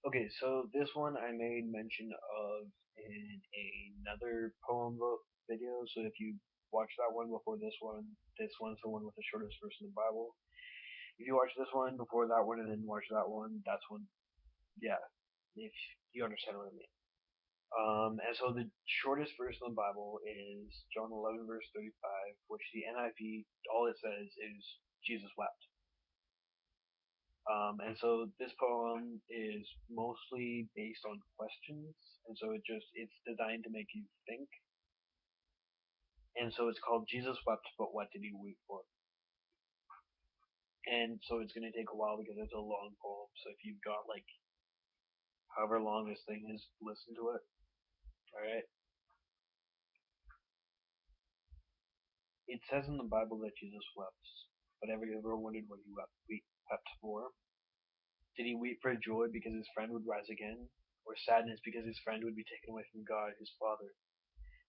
Okay, so this one I made mention of in another poem video. So if you watch that one before this one's the one with the shortest verse in the Bible. If you watch this one before that one and then watch that one, that's one. Yeah, if you understand what I mean. And so the shortest verse in the Bible is John 11 verse 35, which the NIV all it says is Jesus wept. And so this poem is mostly based on questions, and so it's designed to make you think. And so it's called Jesus wept, but what did he weep for? And so it's gonna take a while because it's a long poem. So if you've got like however long this thing is, listen to it. All right. It says in the Bible that Jesus wept, but have you ever wondered what he wept for? Did he weep for joy because his friend would rise again, or sadness because his friend would be taken away from God, his Father?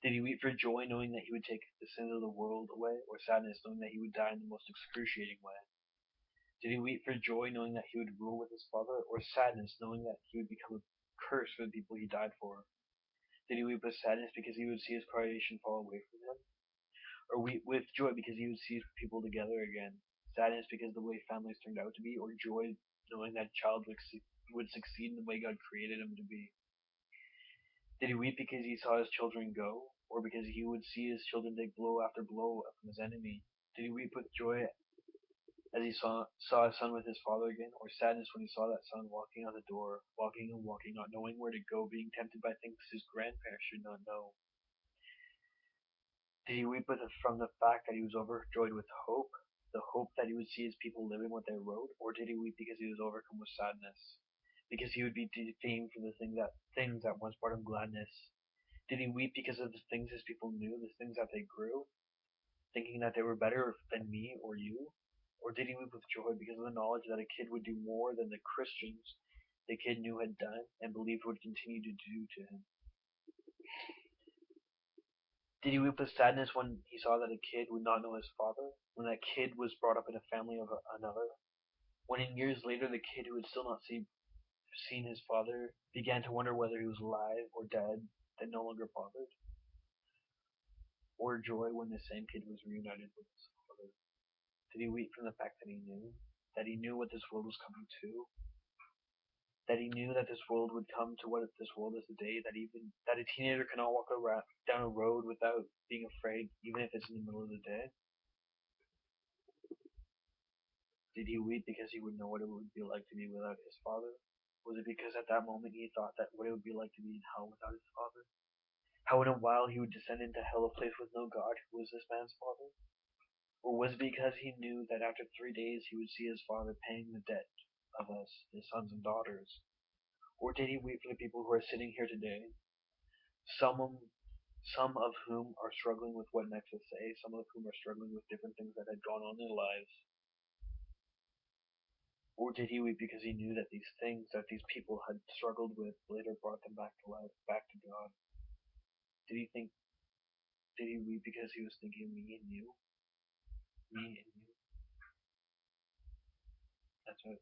Did he weep for joy knowing that he would take the sins of the world away, or sadness knowing that he would die in the most excruciating way? Did he weep for joy knowing that he would rule with his Father, or sadness knowing that he would become a curse for the people he died for? Did he weep with sadness because he would see his creation fall away from him, or weep with joy because he would see people together again? Sadness because of the way families turned out to be, or joy knowing that a child would succeed in the way God created him to be? Did he weep because he saw his children go, or because he would see his children take blow after blow from his enemy? Did he weep with joy as he saw his son with his father again, or sadness when he saw that son walking out the door, walking and walking, not knowing where to go, being tempted by things his grandparents should not know? Did he weep from the fact that he was overjoyed with hope, the hope that he would see his people living what they wrote, or did he weep because he was overcome with sadness, because he would be defamed for the things that once brought him gladness? Did he weep because of the things his people knew, the things that they grew, thinking that they were better than me or you? Or did he weep with joy because of the knowledge that a kid would do more than the Christians the kid knew had done and believed would continue to do to him? Did he weep with sadness when he saw that a kid would not know his father, when that kid was brought up in a family of another? When in years later the kid who had still not seen his father began to wonder whether he was alive or dead, that no longer bothered? Or joy when the same kid was reunited with his father? Did he weep from the fact that he knew what this world was coming to, that he knew that this world would come to what this world is today, that a teenager cannot walk down a road without being afraid, even if it's in the middle of the day? Did he weep because he would know what it would be like to be without his father? Was it because at that moment he thought that what it would be like to be in hell without his father? How in a while he would descend into hell, a place with no God, who was this man's father? Or was it because he knew that after 3 days he would see his father paying the debt of us, his sons and daughters? Or did he weep for the people who are sitting here today, some of, some of whom are struggling with what next to say, some of whom are struggling with different things that had gone on in their lives? Or did he weep because he knew that these things that these people had struggled with later brought them back to life, back to God? Did he think? Did he weep because he was thinking me and you, me and you? That's it.